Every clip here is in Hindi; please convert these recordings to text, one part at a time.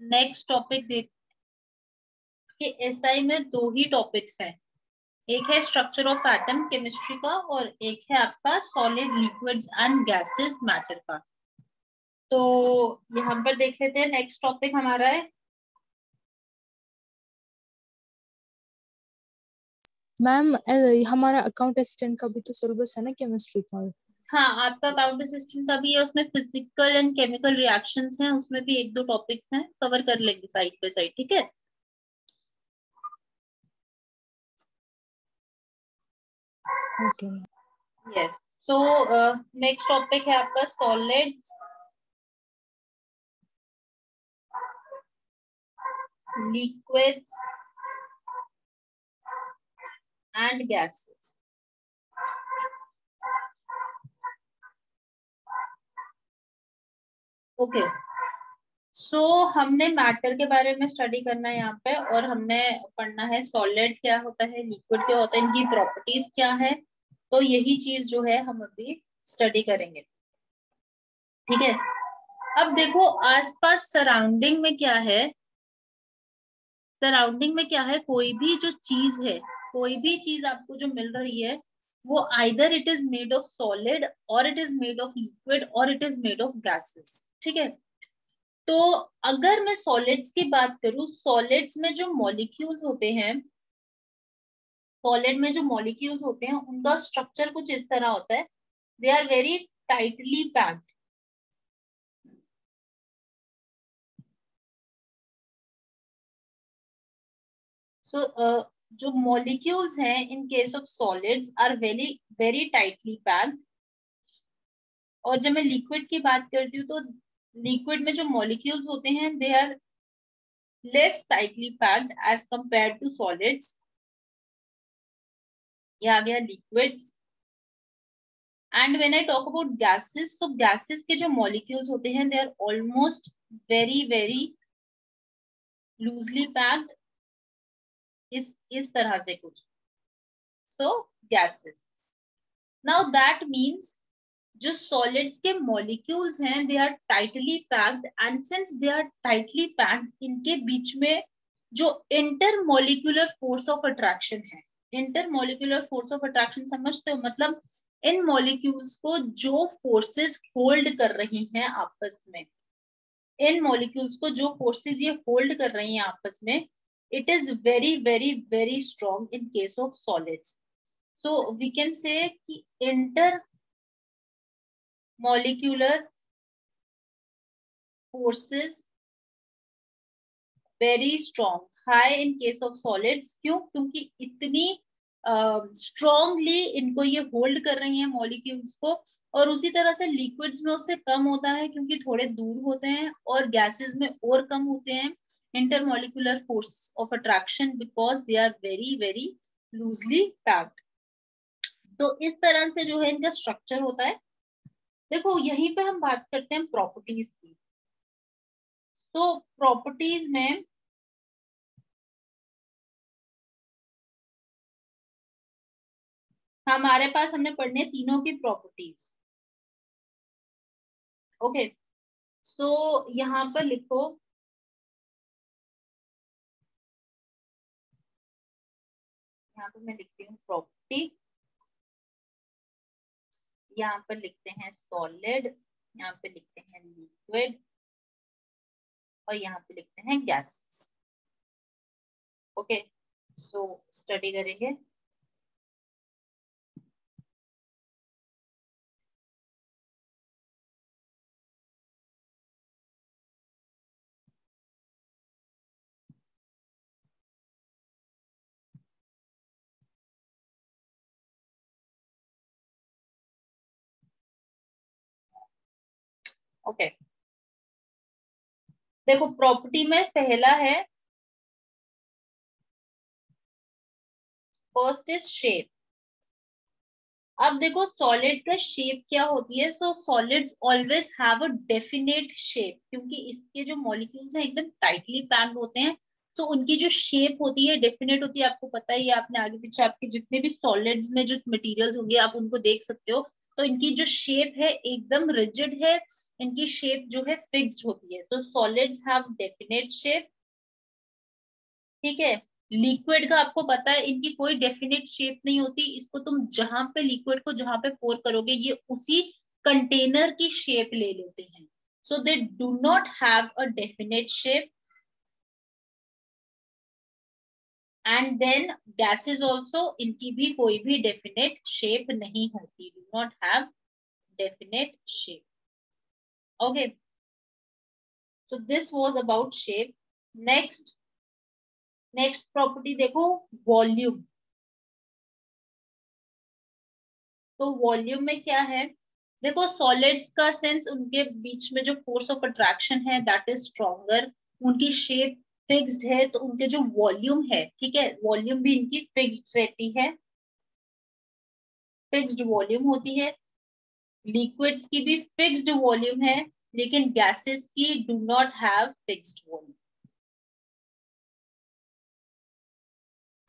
नेक्स्ट टॉपिक देख कि एसआई में दो ही टॉपिक्स हैं, एक है स्ट्रक्चर ऑफ एटम केमिस्ट्री का और एक है आपका solid liquids and gases matter का। तो यहाँ पर देख लेते हैं, नेक्स्ट टॉपिक हमारा है मैम हमारा अकाउंट असिस्टेंट का भी तो सिलेबस है ना केमिस्ट्री का। हाँ, आपका अकाउंट असिस्टेंट का भी है, उसमें फिजिकल एंड केमिकल रिएक्शंस हैं, उसमें भी एक दो टॉपिक्स हैं, कवर कर लेंगे साइड पे साइड, ठीक है। Okay. Yes, so next topic है आपका solids liquids and gases. Okay, so हमने मैटर के बारे में स्टडी करना है यहाँ पे, और हमने पढ़ना है सॉलिड क्या होता है, लिक्विड क्या होता है, इनकी प्रॉपर्टीज क्या है। तो यही चीज जो है हम अभी स्टडी करेंगे, ठीक है। अब देखो आसपास सराउंडिंग में क्या है, सराउंडिंग में क्या है, कोई भी जो चीज है, कोई भी चीज आपको जो मिल रही है वो either it is made of solid और it is made of liquid और it is made of gases, ठीक है। तो अगर मैं सॉलिड्स की बात करूं, सॉलिड्स में जो मॉलिक्यूल्स होते हैं, सॉलिड में जो मॉलिक्यूल्स होते हैं उनका स्ट्रक्चर कुछ इस तरह होता है, they are very tightly packed. So जो मॉलिक्यूल्स हैं in case of solids are very very tightly packed. और जब मैं लिक्विड की बात करती हूँ तो लिक्विड में जो मॉलिक्यूल्स होते हैं they are less tightly packed as compare to solids. ये आ गया liquids. And when I talk about gases, तो गैसेस के जो मॉलिक्यूल्स होते हैं they are almost very very loosely packed, इस तरह से कुछ। So gases, now that means जो सॉलिड्स के मॉलिक्यूल्स हैं they are tightly packed, and since they are tightly packed इनके बीच में जो इंटरमॉलिक्यूलर फोर्स ऑफ अट्रैक्शन है, इंटरमॉलिक्यूलर फोर्स ऑफ अट्रैक्शन समझते हो, मतलब इन मॉलिक्यूल्स को जो फोर्सेस होल्ड कर रही हैं आपस में, इन मॉलिक्यूल्स को जो फोर्सेस ये होल्ड कर रही हैं आपस में, it is very very very strong in case of solids. So we can say कि intermolecular forces very strong, high in case of solids. क्यों? क्योंकि इतनी स्ट्रॉन्गली इनको ये होल्ड कर रही हैं मॉलिक्यूल्स को। और उसी तरह से लिक्विड्स में उससे कम होता है क्योंकि थोड़े दूर होते हैं, और गैसेस में और कम होते हैं intermolecular force of attraction because they are very very loosely packed. तो इस तरह से जो है इनका स्ट्रक्चर होता है। देखो यहीं पे हम बात करते हैं प्रॉपर्टीज की। तो प्रॉपर्टीज में हमारे पास हमने पढ़ने तीनों की प्रॉपर्टीज। ओके, सो यहाँ पर लिखो, यहाँ पर मैं लिखती हूँ प्रॉपर्टी, यहाँ पर लिखते हैं सॉलिड, यहाँ पे लिखते हैं लिक्विड, और यहाँ पे लिखते हैं गैसेस। ओके, सो स्टडी करेंगे। ओके, देखो प्रॉपर्टी में पहला है, फर्स्ट इज शेप। अब देखो सॉलिड का शेप क्या होती है, so solids always have a definite shape, क्योंकि इसके जो मॉलिक्यूल्स हैं एकदम टाइटली पैक्ड होते हैं। सो उनकी जो शेप होती है डेफिनेट होती है, आपको पता ही है, आपने आगे पीछे आपके जितने भी सॉलिड्स में जो मटेरियल्स होंगे आप उनको देख सकते हो। तो इनकी जो शेप है एकदम रिजिड है, इनकी शेप जो है फिक्स्ड होती है। So solids have definite shape, ठीक है। लिक्विड का आपको पता है इनकी कोई डेफिनेट शेप नहीं होती, इसको तुम जहां पे लिक्विड को जहां पे पोर करोगे ये उसी कंटेनर की शेप ले लेते हैं। So they do not have a definite shape. And then gases also, इनकी भी कोई भी डेफिनेट शेप नहीं होती, do not have definite shape. Okay, so this was about shape. Next property देखो, वॉल्यूम। तो वॉल्यूम में क्या है, देखो सॉलिड्स का सेंस, उनके बीच में जो फोर्स ऑफ अट्रैक्शन है दैट इज स्ट्रॉन्गर, उनकी शेप फिक्स्ड है, तो उनके जो वॉल्यूम है, ठीक है, वॉल्यूम भी इनकी फिक्स्ड रहती है, फिक्स्ड वॉल्यूम होती है। लिक्विड्स की भी फिक्स्ड वॉल्यूम है, लेकिन गैसेस की do not have fixed volume.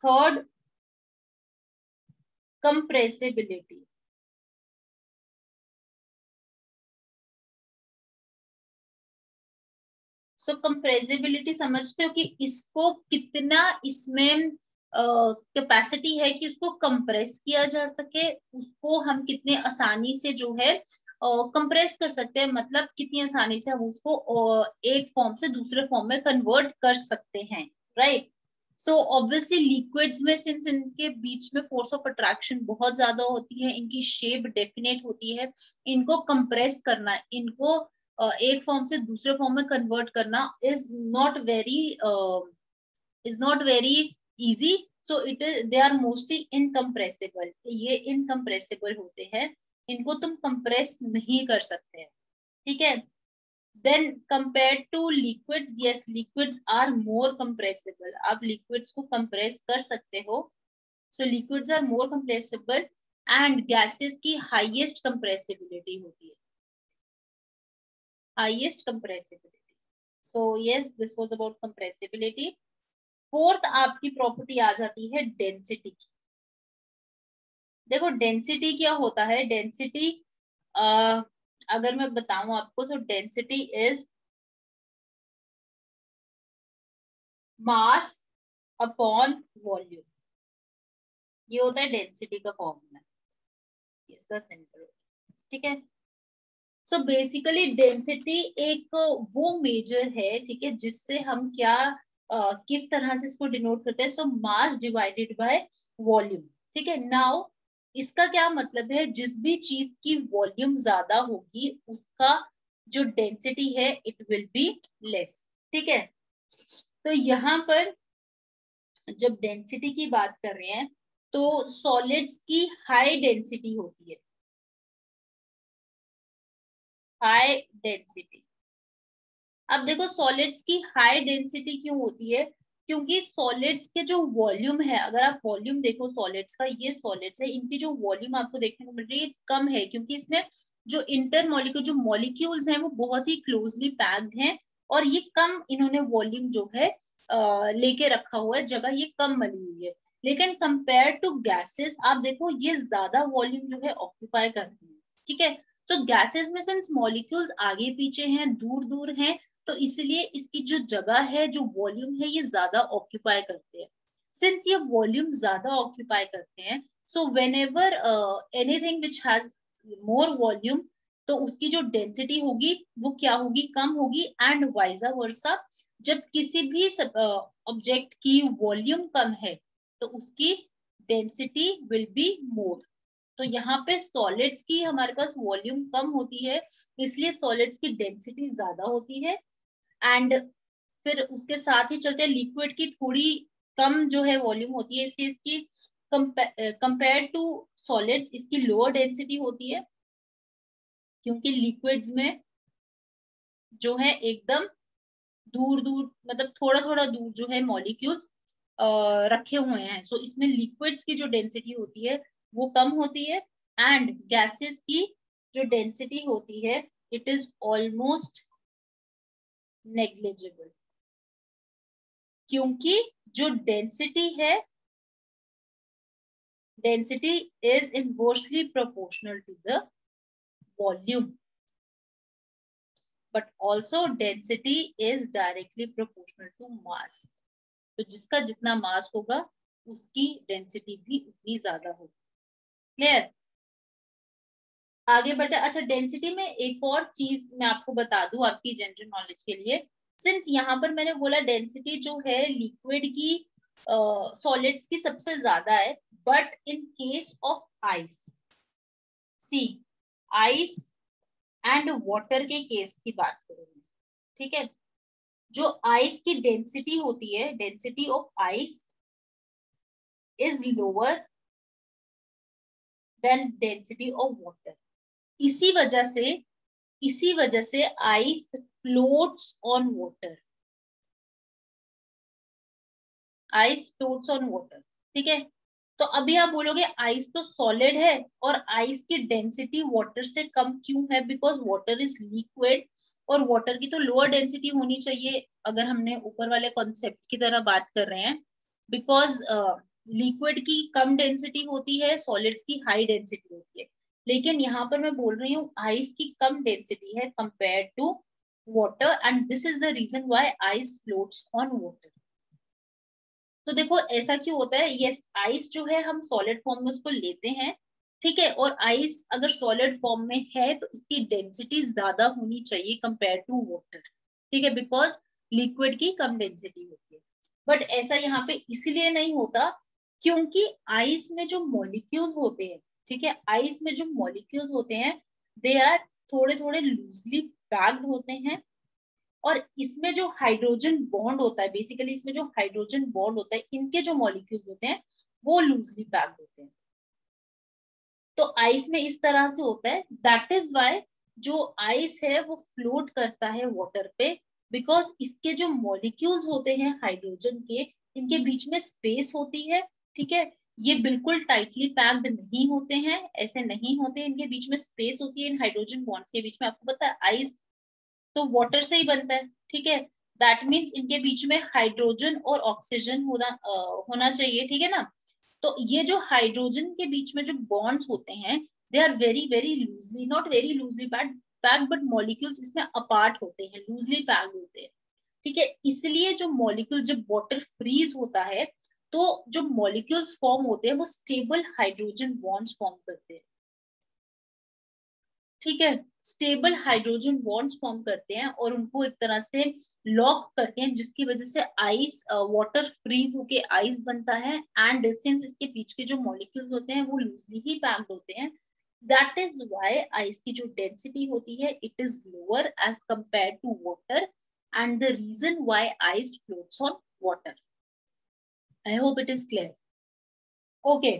Third, compressibility. So compressibility समझते हो कि इसको कितना, इसमें कैपेसिटी है कि उसको कंप्रेस किया जा सके, उसको हम कितने आसानी से जो है कंप्रेस कर सकते हैं, मतलब कितनी आसानी से हम उसको एक फॉर्म से दूसरे फॉर्म में कन्वर्ट कर सकते हैं, राइट। सो ऑब्वियसली लिक्विड्स में सिंस इनके बीच में फोर्स ऑफ अट्रैक्शन बहुत ज्यादा होती है, इनकी शेप डेफिनेट होती है, इनको कंप्रेस करना, इनको एक फॉर्म से दूसरे फॉर्म में कन्वर्ट करना is not very easy. So it is, they are mostly incompressible, ये इनकम्प्रेसिबल होते हैं, इनको तुम कंप्रेस नहीं कर सकते, ठीक है। Then compare to liquids, yes liquids are more compressible, आप लिक्विड्स को कंप्रेस कर सकते हो। So liquids are more compressible and gases की हाईएस्ट कंप्रेसिबिलिटी होती है, highest compressibility. So yes, this was about compressibility. Fourth आपकी प्रॉपर्टी आ जाती है डेंसिटी की। देखो डेंसिटी क्या होता है, डेंसिटी अगर मैं बताऊं आपको तो density is mass upon volume, ये होता है डेंसिटी का फॉर्मूला, इसका सिंपल, ठीक है। सो बेसिकली डेंसिटी एक वो मेजर है, ठीक है, जिससे हम क्या किस तरह से इसको डिनोट करते हैं, सो मास डिवाइडेड बाय वॉल्यूम, ठीक है। नाउ इसका क्या मतलब है, जिस भी चीज की वॉल्यूम ज्यादा होगी उसका जो डेंसिटी है इट विल बी लेस, ठीक है। तो यहाँ पर जब डेंसिटी की बात कर रहे हैं तो सॉलिड्स की हाई डेंसिटी होती है, हाई डेंसिटी। अब देखो सॉलिड्स की हाई डेंसिटी क्यों होती है, क्योंकि सॉलिड्स के जो वॉल्यूम है, अगर आप वॉल्यूम देखो सॉलिड्स का, ये सॉलिड्स है, इनकी जो वॉल्यूम आपको देखने को मिल रही है कम है, क्योंकि इसमें जो इंटर मॉलिक्यूल जो मॉलिक्यूल्स हैं वो बहुत ही क्लोजली पैक्ड हैं, और ये कम इन्होंने वॉल्यूम जो है लेके रखा हुआ है, जगह ये कम मली हुई है। लेकिन कंपेयर टू गैसेस आप देखो ये ज्यादा वॉल्यूम जो है ऑक्यूपाई करती है, ठीक है। तो गैसेस में सिंस मॉलिक्यूल्स आगे पीछे हैं, दूर दूर हैं, तो इसलिए इसकी जो जगह है, जो वॉल्यूम है, ये ज्यादा ऑक्यूपाई करते हैं। सिंस ये वॉल्यूम ज्यादा ऑक्यूपाई करते हैं, so when ever anything which has more volume, तो उसकी जो डेंसिटी होगी वो क्या होगी, कम होगी, एंड वाइजा वर्सा, जब किसी भी ऑब्जेक्ट की वॉल्यूम कम है तो उसकी डेंसिटी विल बी मोर। तो यहाँ पे सॉलिड्स की हमारे पास वॉल्यूम कम होती है, इसलिए सॉलिड्स की डेंसिटी ज्यादा होती है, एंड फिर उसके साथ ही चलते लिक्विड की थोड़ी कम जो है वॉल्यूम होती है, इसलिए इसकी कंपेयर टू सॉलिड्स इसकी लोअर डेंसिटी होती है, क्योंकि लिक्विड्स में जो है एकदम दूर दूर, मतलब थोड़ा थोड़ा दूर जो है मॉलिक्यूल्स रखे हुए हैं, सो इसमें लिक्विड्स की जो डेंसिटी होती है वो कम होती है, एंड गैसेस की जो डेंसिटी होती है इट इज ऑलमोस्ट नेग्लिजिबल, क्योंकि जो डेंसिटी है, density is inversely proportional to the volume, but also density is directly proportional to mass. तो जिसका जितना मास होगा उसकी डेंसिटी भी उतनी ज्यादा होगी. क्लियर? आगे बढ़ते. अच्छा, डेंसिटी में एक और चीज मैं आपको बता दूं आपकी जनरल नॉलेज के लिए. सिंस यहाँ पर मैंने बोला डेंसिटी जो है लिक्विड की सॉलिड्स की सबसे ज्यादा है, but in case of ice, see ice and water के केस की बात करूंगी. ठीक है, जो आइस की डेंसिटी होती है, density of ice is lower than density of water. इसी वजह से ice floats on water. Ice floats on water. ठीक है, तो अभी आप बोलोगे आइस तो सॉलिड है और आइस की डेंसिटी वाटर से कम क्यों है? बिकॉज वाटर इज लिक्विड और वाटर की तो लोअर डेंसिटी होनी चाहिए अगर हमने ऊपर वाले कॉन्सेप्ट की तरह बात कर रहे हैं. बिकॉज लिक्विड की कम डेंसिटी होती है, सॉलिड्स की हाई डेंसिटी होती है. लेकिन यहाँ पर मैं बोल रही हूँ आइस की कम डेंसिटी है compare to water, and this is the reason why ice floats on water. तो देखो ऐसा क्यों होता है? यस, आइस जो है हम सॉलिड फॉर्म में उसको लेते हैं, ठीक है, और आइस अगर सॉलिड फॉर्म में है तो इसकी डेंसिटी ज्यादा होनी चाहिए कंपेयर टू वाटर. ठीक है, बिकॉज लिक्विड की कम डेंसिटी होती है. बट ऐसा यहाँ पे इसलिए नहीं होता क्योंकि आइस में जो मॉलिक्यूल्स होते हैं, ठीक है, आइस में जो मॉलिक्यूल्स होते हैं दे आर थोड़े थोड़े लूजली पैक्ड होते हैं. और इसमें जो हाइड्रोजन बॉन्ड होता है, बेसिकली इसमें जो हाइड्रोजन बॉन्ड होता है, इनके जो मॉलिक्यूल्स होते हैं वो लूजली पैक्ड होते हैं. तो आइस में इस तरह से होता है. दैट इज व्हाई जो आइस है वो फ्लोट करता है वाटर पे, बिकॉज इसके जो मॉलिक्यूल्स होते हैं हाइड्रोजन के, इनके बीच में स्पेस होती है. ठीक है, ये बिल्कुल टाइटली पैक्ड नहीं होते हैं, ऐसे नहीं होते. इनके बीच में स्पेस होती है इन हाइड्रोजन बॉन्ड्स के बीच में. आपको पता है आइस तो वाटर से ही बनता है. ठीक है, दैट मीन्स इनके बीच में हाइड्रोजन और ऑक्सीजन होना चाहिए. ठीक है ना? तो ये जो हाइड्रोजन के बीच में जो बॉन्ड्स होते हैं they are very very loosely, not very loosely packed, but molecules इसमें अपार्ट होते हैं, लूजली पैक्ड होते हैं. ठीक है, इसलिए जो मॉलिक्यूल जब वाटर फ्रीज होता है तो जो मॉलिक्यूल्स फॉर्म होते हैं वो स्टेबल हाइड्रोजन बॉन्ड्स फॉर्म करते हैं. ठीक है, स्टेबल हाइड्रोजन बॉन्ड्स फॉर्म करते हैं और उनको एक तरह से लॉक करते हैं, जिसकी वजह से आइस वाटर फ्रीज होके आइस बनता है. एंड सिंस इसके बीच के जो मॉलिक्यूल्स होते हैं वो लूजली ही पैक्ड होते हैं, दैट इज व्हाई आइस की जो डेंसिटी होती है it is lower as compare to water, and the reason why ice floats on water. I hope it is clear. Okay,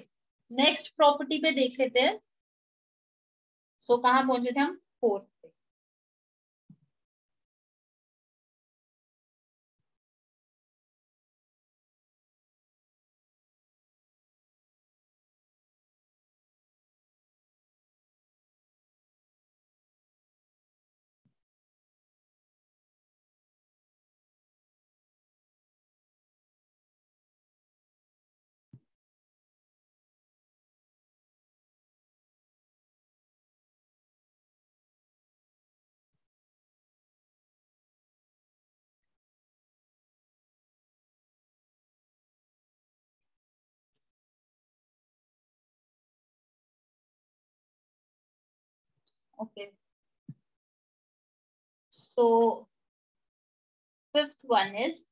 next property पे देख लेते हैं. सो कहाँ पहुंचे थे हम? फोर्थ पे. Okay, so fifth one is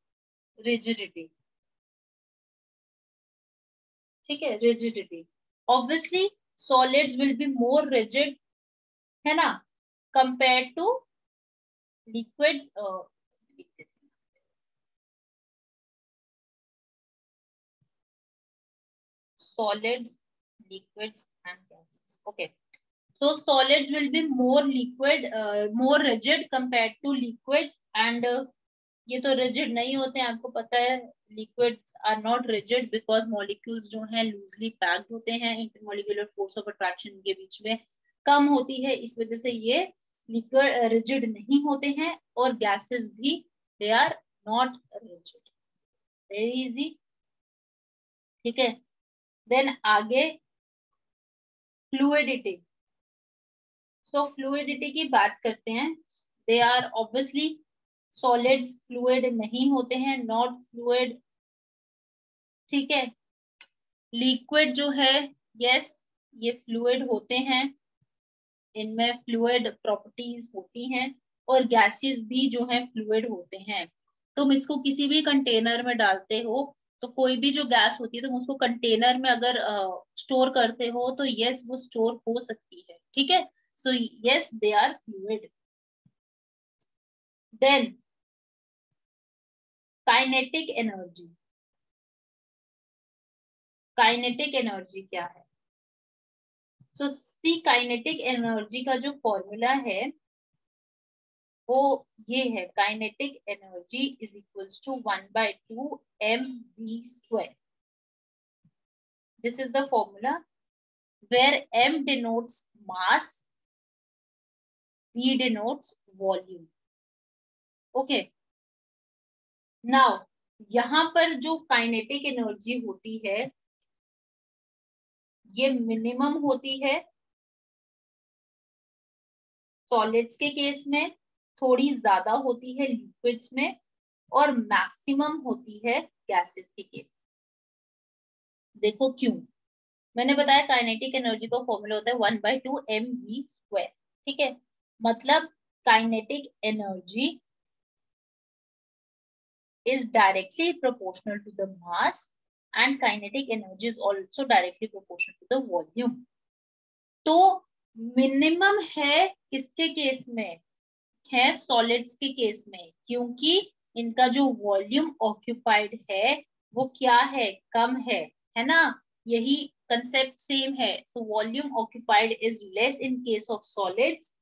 rigidity. ठीक है, rigidity. Obviously, solids will be more rigid, है ना, compared to liquids. Solids, liquids, and gases. Okay. So solids will be more liquid, more rigid compared to liquids, and ये तो रिजिड नहीं होते हैं, आपको पता है. Liquids are not rigid because molecules जो हैं लूजली पैक्ड होते हैं. इंटरमॉलिक्यूलर फोर्स ऑफ अट्रैक्शन के बीच में कम होती है, इस वजह से ये लिक्विड रिजिड नहीं होते हैं. और गैसेस भी they are not rigid. Very easy. ठीक है, देन आगे फ्लूइडिटी. सो फ्लूइडिटी की बात करते हैं. They are obviously solids, fluid नहीं होते हैं, नॉट फ्लूइड, ठीक है। लिक्विड जो है, यस ये फ्लूइड होते हैं, इनमें फ्लूइड प्रॉपर्टीज होती हैं, और गैसेस भी जो है फ्लूइड होते हैं। तुम इसको किसी भी कंटेनर में डालते हो, तो कोई भी जो गैस होती है तुम उसको कंटेनर में अगर स्टोर करते हो तो यस वो स्टोर हो सकती है, ठीक है। So yes they are fluid. Then kinetic energy. Kinetic energy क्या है? सो सी काइनेटिक एनर्जी का जो फॉर्मूला है वो ये है, kinetic energy is equals to 1/2 mv²। This is the formula where m denotes mass, v denotes volume, okay। Now यहाँ पर जो काइनेटिक एनर्जी होती है ये मिनिमम होती है सॉलिड्स के केस में, थोड़ी ज्यादा होती है लिक्विड्स में, और मैक्सिमम होती है गैसेस के केस। देखो क्यों, मैंने बताया काइनेटिक एनर्जी का फॉर्मूला होता है 1/2 mv², ठीक है। मतलब kinetic energy is directly proportional to the mass and kinetic energy is also directly proportional to the volume। तो मिनिमम है किसके केस में? है सॉलिड्स के केस में, क्योंकि इनका जो वॉल्यूम ऑक्यूपाइड है वो क्या है? कम है ना। यही कंसेप्ट सेम है। So volume occupied is less in case of solids,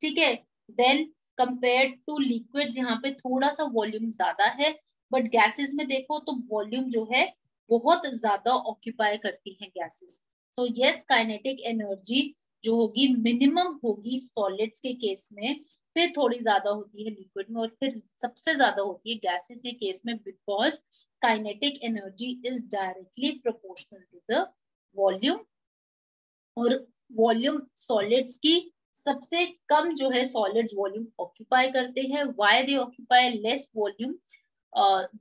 ठीक है। देन कंपेयर्ड टू लिक्विड्स, यहाँ पे थोड़ा सा वॉल्यूम ज्यादा है, बट गैसेस में देखो तो वॉल्यूम जो है बहुत ज्यादा ऑक्यूपाई करती है गैसेस। तो यस काइनेटिक एनर्जी जो होगी मिनिमम होगी सॉलिड्स के केस में, फिर थोड़ी ज्यादा होती है लिक्विड में, और फिर सबसे ज्यादा होती है गैसेस के केस में, because kinetic energy is directly proportional to the volume. और वॉल्यूम सॉलिड्स की सबसे कम जो है सॉलिड्स वॉल्यूम ऑक्यूपाई करते हैं। Why they occupy less volume?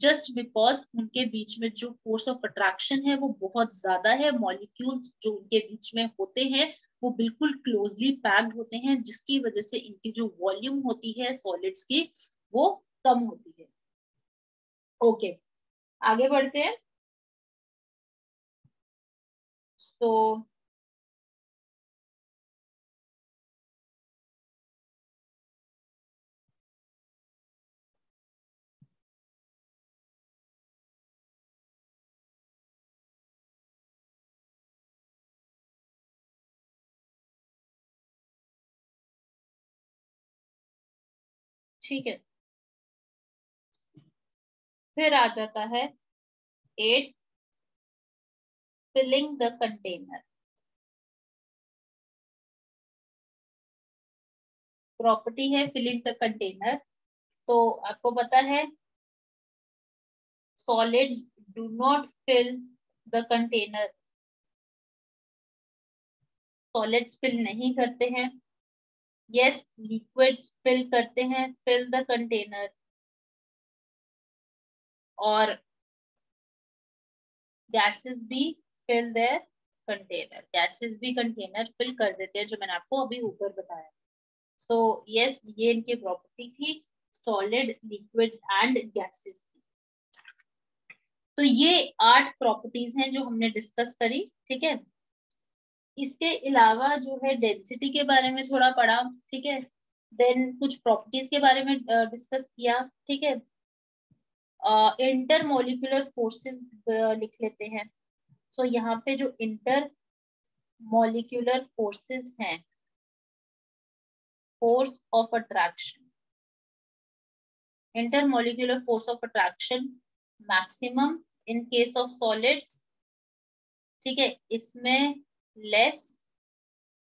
Just because उनके बीच में जो फोर्स ऑफ अट्रैक्शन है वो बहुत ज्यादा है, मॉलिक्यूल्स जो उनके बीच में होते हैं वो बिल्कुल क्लोजली पैक्ड होते हैं, जिसकी वजह से इनकी जो वॉल्यूम होती है सॉलिड्स की वो कम होती है। ओके आगे बढ़ते हैं। तो ठीक है, फिर आ जाता है 8 फिलिंग द कंटेनर। प्रॉपर्टी है फिलिंग द कंटेनर। तो आपको पता है solids do not fill the container, solids fill नहीं करते हैं। yes liquids fill करते हैं, fill the container, और gases भी fill their container, gases भी कंटेनर fill कर देते हैं, जो मैंने आपको अभी ऊपर बताया। तो yes ये इनकी प्रॉपर्टी थी, solid, liquids and gases। तो ये 8 प्रॉपर्टीज हैं जो हमने डिस्कस करी, ठीक है। इसके अलावा जो है डेंसिटी के बारे में थोड़ा पढ़ा, ठीक है। देन कुछ प्रॉपर्टीज के बारे में डिस्कस किया, ठीक है। इंटर मोलिकुलर फोर्सेस लिख लेते हैं। सो यहाँ पे जो इंटर मोलिकुलर फोर्सेस हैं, force of attraction, inter molecular force of attraction maximum in case of solids, ठीक है। इसमें लेस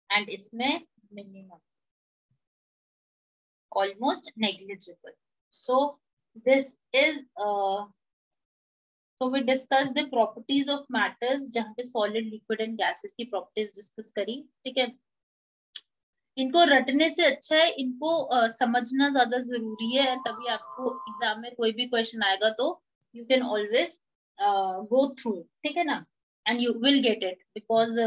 एंड इसमें minimum, almost negligible। So this is so we discussed the properties of matters, जहाँ पे solid, liquid and gases की properties discuss करी, ठीक है। इनको रटने से अच्छा है इनको समझना ज्यादा जरूरी है, तभी आपको एग्जाम में कोई भी क्वेश्चन आएगा तो you can always go through, ठीक है ना, and you will get it, because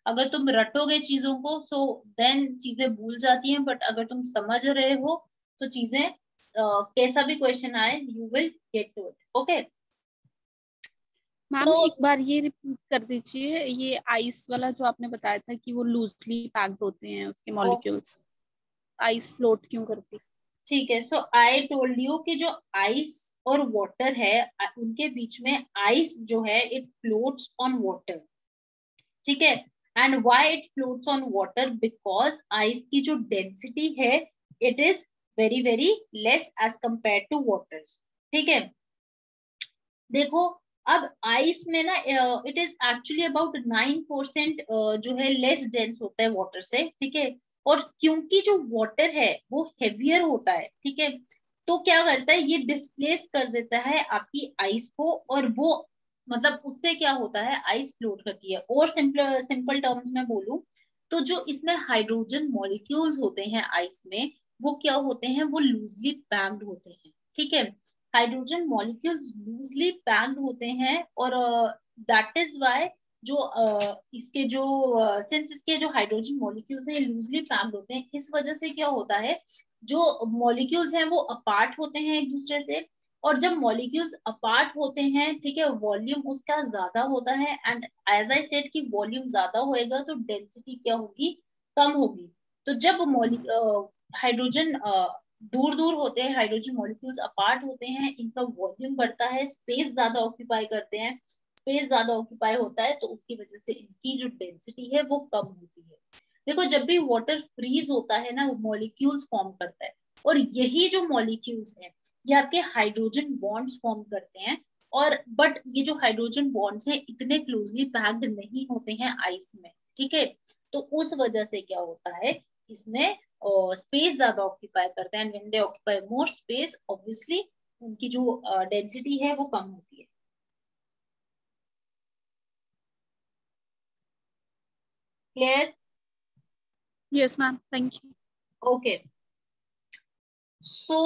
अगर तुम रटोगे चीजों को सो देन चीजें भूल जाती हैं, बट अगर तुम समझ रहे हो तो चीजें कैसा भी क्वेश्चन आए you will get to it. Okay, ma'am तो एक बार ये रिपीट कर दीजिए, ये आइस वाला जो आपने बताया था कि वो लूजली पैक्ड होते हैं उसके मॉलिक्यूल्स, आइस फ्लोट क्यों करती? ठीक है, सो आई टोल्ड यू कि जो आइस और वाटर है उनके बीच में आइस जो है इट फ्लोट्स ऑन वाटर, ठीक है, and why it floats on water, because ice की जो डेंसिटी है it is very very less as compare to water, ठीक है। देखो अब आइस में ना इट इज एक्चुअली अबाउट 9% जो है लेस डेंस होता है वाटर से, ठीक है, और क्योंकि जो वाटर है वो हेवियर होता है, ठीक है, तो क्या करता है ये डिस्प्लेस कर देता है आपकी आइस को, और वो मतलब उससे क्या होता है आइस फ्लोट करती है। और सिंपल सिंपल टर्म्स में बोलूं तो जो इसमें हाइड्रोजन मॉलिक्यूल्स होते हैं आइस में वो क्या होते हैं, वो लूजली पैक्ड होते हैं, ठीक है, हाइड्रोजन मॉलिक्यूल्स लूजली पैक्ड होते हैं, और दैट इज वाई जो इसके जो सिंस इसके जो हाइड्रोजन मॉलिक्यूल्स हैं लूजली पैक्ड होते हैं, इस वजह से क्या होता है जो मॉलिक्यूल्स हैं वो अपार्ट होते हैं एक दूसरे से, और जब मॉलिक्यूल्स अपार्ट होते हैं ठीक है वॉल्यूम उसका ज्यादा होता है, एंड एज आई सेड कि वॉल्यूम ज्यादा होएगा तो डेंसिटी क्या होगी, कम होगी। तो जब हाइड्रोजन दूर दूर होते हैं, हाइड्रोजन मॉलिक्यूल्स अपार्ट होते हैं, इनका वॉल्यूम बढ़ता है, स्पेस ज्यादा ऑक्यूपाई करते हैं, स्पेस ज्यादा ऑक्यूपाई होता है तो उसकी वजह से इनकी जो डेंसिटी है वो कम होती है। देखो जब भी वाटर फ्रीज होता है ना वो मॉलिक्यूल्स फॉर्म करता है, और यही जो मॉलिक्यूल्स हैं ये आपके हाइड्रोजन बॉन्ड्स फॉर्म करते हैं, और बट ये जो हाइड्रोजन बॉन्ड्स हैं इतने क्लोजली पैक्ड नहीं होते हैं आइस में, ठीक है, तो उस वजह से क्या होता है इसमें स्पेस ज्यादा ऑक्यूपाई करते हैं, and when they occupy more space obviously उनकी जो डेंसिटी है वो कम होती है। Clear? Yes ma'am, thank you. Okay, so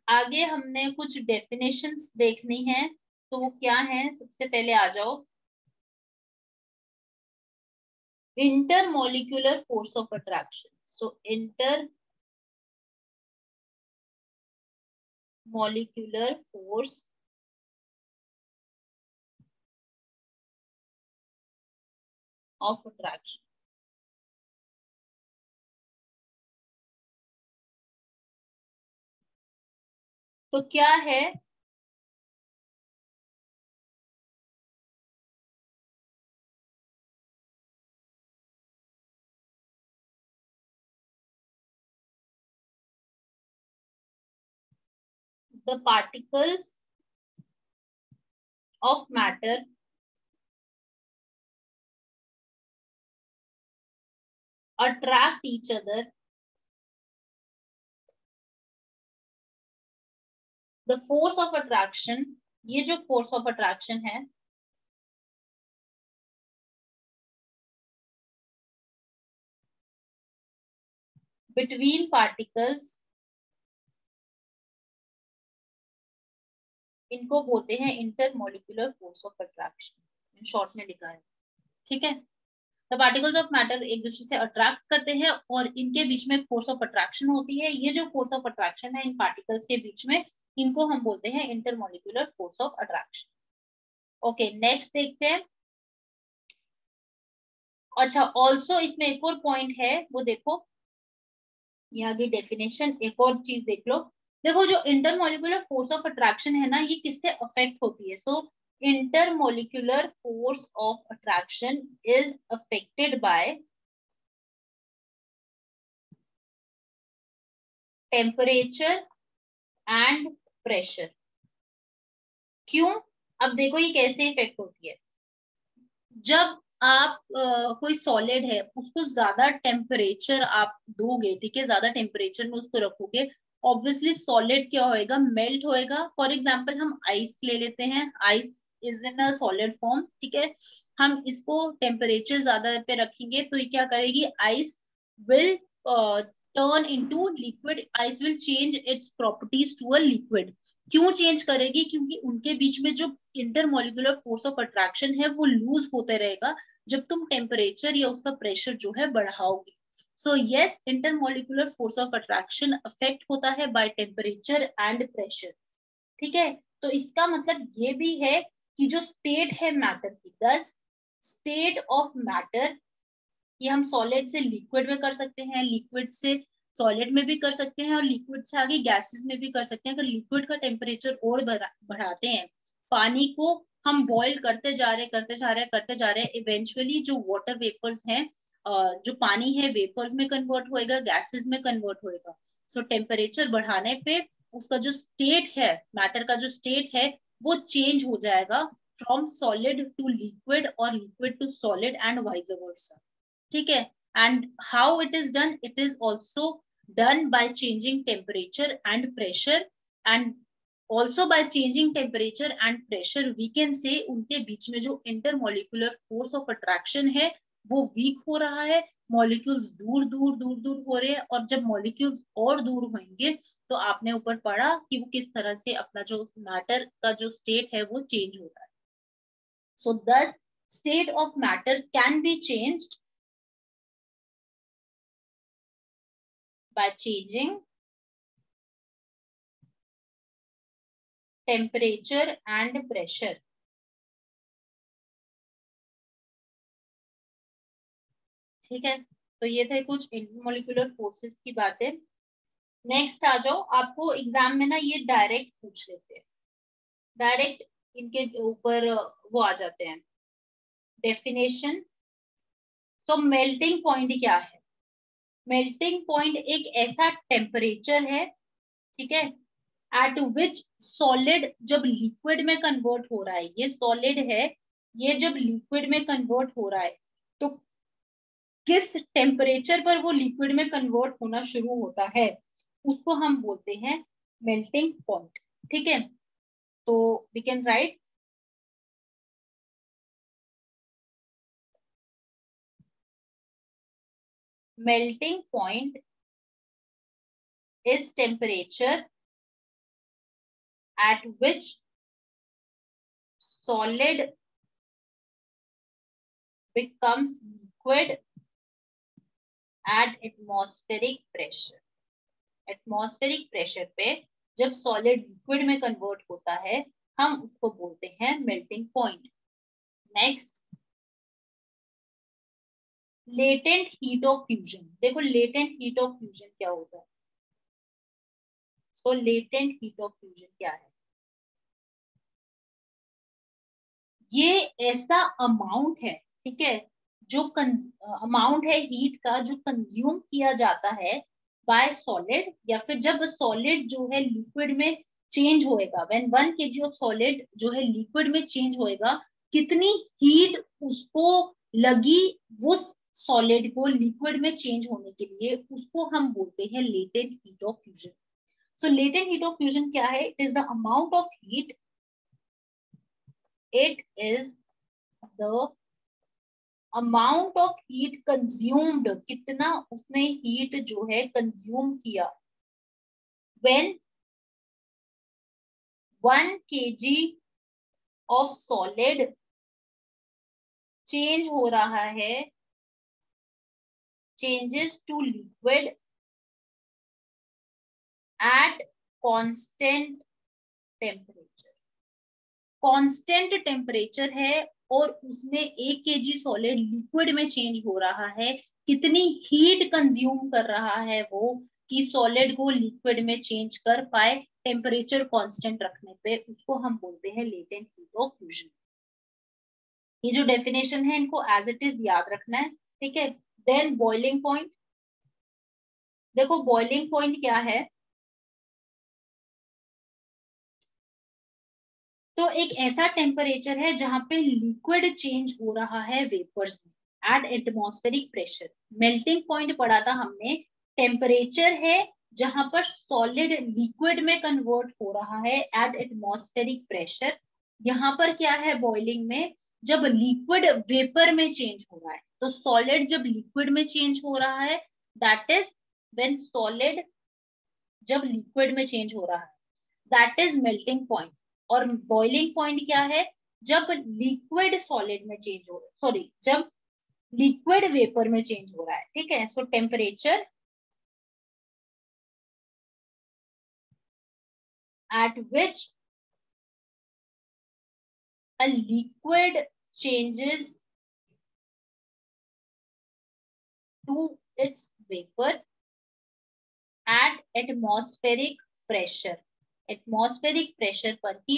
आगे हमने कुछ डेफिनेशंस देखनी है, तो वो क्या है, सबसे पहले आ जाओ intermolecular force of attraction. So intermolecular force of attraction, तो क्या है, the particles of matter attract each other, the force of attraction, ये जो force of attraction है between particles, इनको बोलते हैं intermolecular force of attraction, in short में लिखा है, ठीक है। द पार्टिकल्स ऑफ मैटर एक दूसरे से अट्रैक्ट करते हैं और इनके बीच में फोर्स ऑफ अट्रैक्शन होती है, ये जो फोर्स ऑफ अट्रैक्शन है इन पार्टिकल्स के बीच में इनको हम बोलते हैं intermolecular force of attraction. Okay, next देखते हैं। अच्छा, ऑल्सो इसमें एक और पॉइंट है वो देखो, ये आगे डेफिनेशन एक और चीज देख लो। देखो जो इंटरमोलिकुलर फोर्स ऑफ अट्रैक्शन है ना ये किससे अफेक्ट होती है, सो intermolecular force of attraction is affected by temperature and pressure. क्यों? अब देखो ये कैसे इफेक्ट होती है, जब आप कोई सॉलिड है उसको ज्यादा टेम्परेचर आप दोगे, ठीक है, ज्यादा टेम्परेचर में उसको रखोगे, ऑब्वियसली सॉलिड क्या होएगा, मेल्ट होएगा। फॉर एग्जांपल हम आइस ले लेते हैं, ice is in a solid form, ठीक है, हम इसको टेम्परेचर ज्यादा पे रखेंगे तो ये क्या करेगी, ice will turn into liquid. Ice will change its properties to a liquid. क्यों चेंज करेगी? क्योंकि उनके बीच में जो इंटरमोलिकुलर फोर्स ऑफ अट्रैक्शन है वो लूज होते रहेगा जब तुम टेम्परेचर या उसका प्रेशर जो है बढ़ाओगे. So yes, intermolecular force of attraction affect होता है बाय टेम्परेचर एंड प्रेशर. ठीक है, तो इसका मतलब ये भी है कि जो स्टेट है मैटर की, द स्टेट ऑफ मैटर, ये हम सॉलिड से लिक्विड में कर सकते हैं, लिक्विड से सॉलिड में भी कर सकते हैं और लिक्विड से आगे गैसेस में भी कर सकते हैं. अगर लिक्विड का टेम्परेचर और बढ़ाते हैं, पानी को हम बॉईल करते जा रहे हैं, इवेंचुअली जो वाटर वेपर्स हैं, जो पानी है वेपर्स में कन्वर्ट होएगा, गैसेस में कन्वर्ट होएगा. सो टेम्परेचर बढ़ाने पे उसका जो स्टेट है, मैटर का जो स्टेट है, वो चेंज हो जाएगा फ्रॉम सॉलिड टू लिक्विड और liquid to solid and vice versa. ठीक है, and how it is done? It is also done by changing temperature and pressure, and also by changing temperature and pressure we can say उनके बीच में जो इंटरमोलिकुलर फोर्स ऑफ अट्रैक्शन है वो वीक हो रहा है, मॉलिक्यूल्स दूर दूर हो रहे हैं, और जब मॉलिक्यूल्स और दूर होंगे तो आपने ऊपर पढ़ा कि वो किस तरह से अपना जो मैटर का जो स्टेट है वो चेंज होता है. सो दस state of matter can be changed by changing temperature and pressure. ठीक है, तो ये थे कुछ इंटरमोलिकुलर फोर्सेस की बातें. नेक्स्ट आ जाओ, आपको एग्जाम में ना ये डायरेक्ट पूछ लेते हैं, डायरेक्ट इनके ऊपर वो आ जाते हैं डेफिनेशन. सो मेल्टिंग पॉइंट क्या है? मेल्टिंग पॉइंट एक ऐसा टेम्परेचर है, ठीक है, एट विच सॉलिड जब लिक्विड में कन्वर्ट हो रहा है, ये सॉलिड है, ये जब लिक्विड में कन्वर्ट हो रहा है तो किस टेम्परेचर पर वो लिक्विड में कन्वर्ट होना शुरू होता है, उसको हम बोलते हैं मेल्टिंग पॉइंट. ठीक है, तो we can write melting point is temperature at which solid becomes liquid at atmospheric pressure. Atmospheric pressure पे जब solid liquid में convert होता है हम उसको बोलते हैं melting point. Next, latent heat of fusion. देखो latent heat of fusion क्या होता है? So latent heat of fusion क्या है? ये ऐसा अमाउंट है, ठीक है, जो अमाउंट है हीट का जो कंज्यूम किया जाता है बाय सॉलिड, या फिर जब सॉलिड जो है लिक्विड में चेंज होएगा, व्हेन 1 kg ऑफ सॉलिड जो है लिक्विड में चेंज होएगा, कितनी हीट उसको लगी वो सॉलिड को लिक्विड में चेंज होने के लिए, उसको हम बोलते हैं latent heat of fusion. So latent heat of fusion क्या है? It is the amount of heat, it is the amount of heat consumed, कितना उसने हीट जो है कंज्यूम किया, when 1 kg of solid change हो रहा है, changes to liquid at constant temperature. Constant temperature है और उसमें 1 kg सॉलिड लिक्विड में चेंज हो रहा है, कितनी हीट कंज्यूम कर रहा है वो कि सॉलिड को लिक्विड में चेंज कर पाए टेम्परेचर कांस्टेंट रखने पे, उसको हम बोलते हैं लेटेंट हीट ऑफ फ्यूजन. ये जो डेफिनेशन है इनको एज इट इज याद रखना है. ठीक है, देन बॉइलिंग पॉइंट. देखो बॉइलिंग पॉइंट क्या है? तो एक ऐसा टेम्परेचर है जहां पे लिक्विड चेंज हो रहा है वेपर्स में at atmospheric pressure. Melting point पढ़ा था हमने, टेम्परेचर है जहां पर सॉलिड लिक्विड में कन्वर्ट हो रहा है एट एटमॉस्फेरिक प्रेशर. यहाँ पर क्या है बॉइलिंग में? जब लिक्विड वेपर में चेंज हो रहा है, तो सॉलिड जब लिक्विड में चेंज हो रहा है दैट इज व्हेन सॉलिड जब लिक्विड में चेंज हो रहा है, दैट इज मेल्टिंग पॉइंट। और बॉइलिंग पॉइंट क्या है? जब लिक्विड सॉलिड में चेंज हो रहा है, सॉरी, जब लिक्विड वेपर में चेंज हो रहा है, ठीक है। सो temperature at which a liquid changes to its vapor at atmospheric pressure। Atmospheric pressure पर ही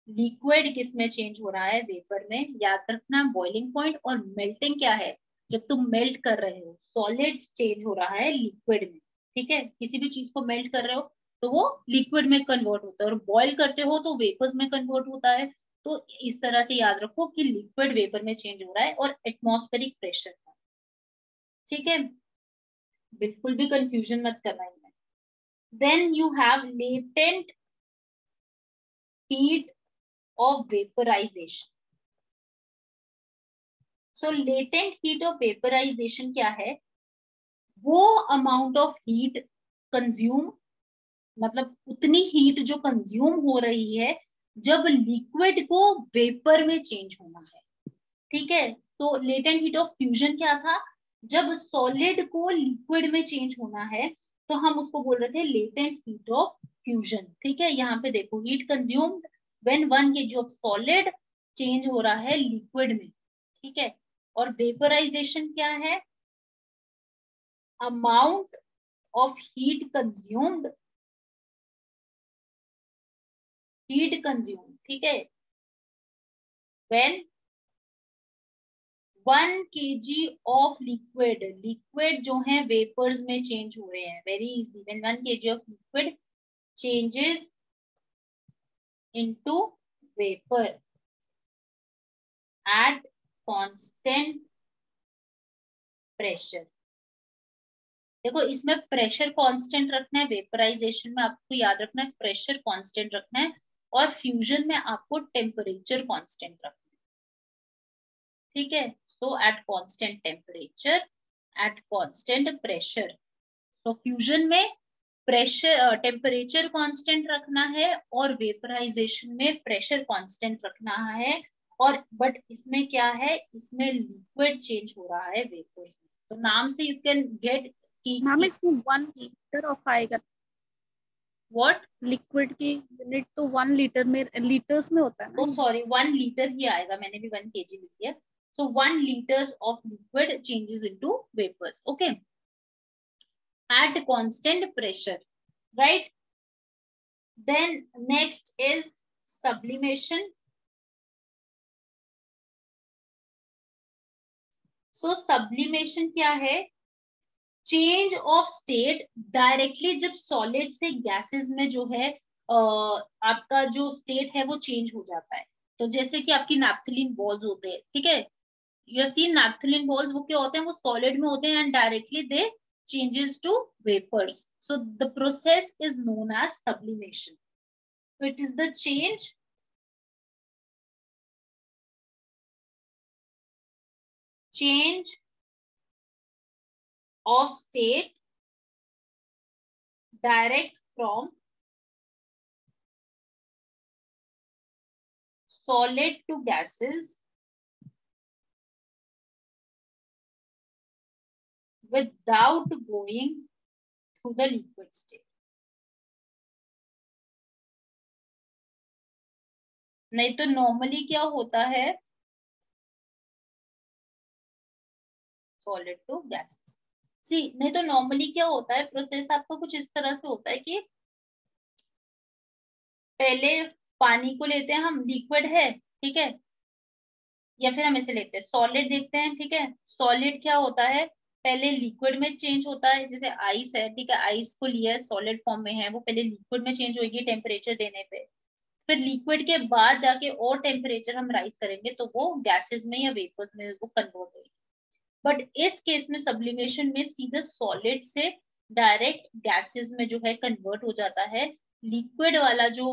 लिक्विड किस में चेंज हो रहा है? वेपर में। याद रखना बॉइलिंग पॉइंट। और मेल्टिंग क्या है? जब तुम मेल्ट कर रहे हो, सॉलिड चेंज हो रहा है लिक्विड में, ठीक है। किसी भी चीज को मेल्ट कर रहे हो तो वो लिक्विड में कन्वर्ट होता है, और बॉईल करते हो तो वेपर्स में कन्वर्ट होता है। तो इस तरह से याद रखो कि लिक्विड वेपर में चेंज हो रहा है और एटमॉस्फेरिक प्रेशर पर, ठीक है। बिल्कुल भी कंफ्यूजन मत करना इनमें। Then you have latent heat of vaporisation. So latent heat of vaporisation क्या है? वो अमाउंट ऑफ हीट कंज्यूम, मतलब उतनी हीट जो कंज्यूम हो रही है जब लिक्विड को वेपर में चेंज होना है, ठीक है। तो लेटेंट हीट ऑफ फ्यूजन क्या था? जब सॉलिड को लिक्विड में चेंज होना है तो हम उसको बोल रहे थे लेटेंट हीट ऑफ फ्यूजन, ठीक है। यहाँ पे देखो, heat consumed when 1 kg of solid change हो रहा है लिक्विड में, ठीक है। और वेपराइजेशन क्या है? अमाउंट ऑफ हीट कंज्यूम्ड, ठीक है, व्हेन 1 kg ऑफ लिक्विड जो है वेपर्स में चेंज हो रहे हैं। Very easy, when 1 kg of liquid changes into vapour eight constant pressure. देखो, इसमें प्रेशर कांस्टेंट रखना है, वेपराइजेशन में आपको याद रखना है प्रेशर कांस्टेंट रखना है, और फ्यूजन में आपको टेम्परेचर कांस्टेंट रखना है, ठीक है। So at constant temperature, at constant pressure. तो फ्यूजन में प्रेशर टेम्परेचर कांस्टेंट रखना है और वेपराइजेशन में प्रेशर कांस्टेंट रखना है। और बट इसमें क्या है? इसमें लिक्विड चेंज हो रहा है वेपर्स में। तो नाम से यू कैन गेट कि मैम इसमें 1 लीटर ऑफ आएगा। व्हाट? लिक्विड की यूनिट तो 1 लीटर में, लीटर्स में होता है ना। ओ सॉरी, 1 लीटर ही आएगा, मैंने भी 1 kg लिख दिया। So 1 liters of liquid changes into vapours, okay, at constant pressure, right? Then next is sublimation. So sublimation क्या है? चेंज ऑफ स्टेट डायरेक्टली जब सॉलिड से गैसेस में जो है आपका जो स्टेट है वो चेंज हो जाता है। तो जैसे कि आपकी नैप्थलीन बॉल्स होते हैं, ठीक है, you have seen naphthalene balls, वो क्या होते हैं? वो सॉलिड में होते हैं and directly they changes to vapors. So the process is known as sublimation. So it is the change of state direct from solid to gases without going through the liquid state. नहीं तो नॉर्मली क्या होता है? Solid to gases. सी, नहीं तो नॉर्मली क्या होता है? प्रोसेस आपका कुछ इस तरह से होता है कि पहले पानी को लेते हैं हम, लिक्विड है, ठीक है, या फिर हम इसे लेते हैं सॉलिड, देखते हैं, ठीक है। सॉलिड क्या होता है? पहले लिक्विड में चेंज होता है, जैसे आइस है, ठीक है, आइस को लिया है, सॉलिड फॉर्म में है, वो पहले लिक्विड में चेंज होगी टेम्परेचर देने पे, फिर लिक्विड के बाद जाके और टेम्परेचर हम राइज करेंगे तो वो गैसेस में या वेपर्स में वो कन्वर्ट होगी। बट इस केस में सब्लिमेशन में सीधे सॉलिड से डायरेक्ट गैसेस में जो है कन्वर्ट हो जाता है। लिक्विड वाला जो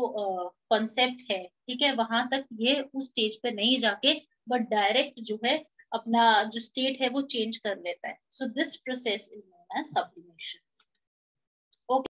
कॉन्सेप्ट है, ठीक है, वहां तक ये उस स्टेज पे नहीं जाके बट डायरेक्ट जो है अपना जो स्टेट है वो चेंज कर लेता है। So this process is known है sublimation.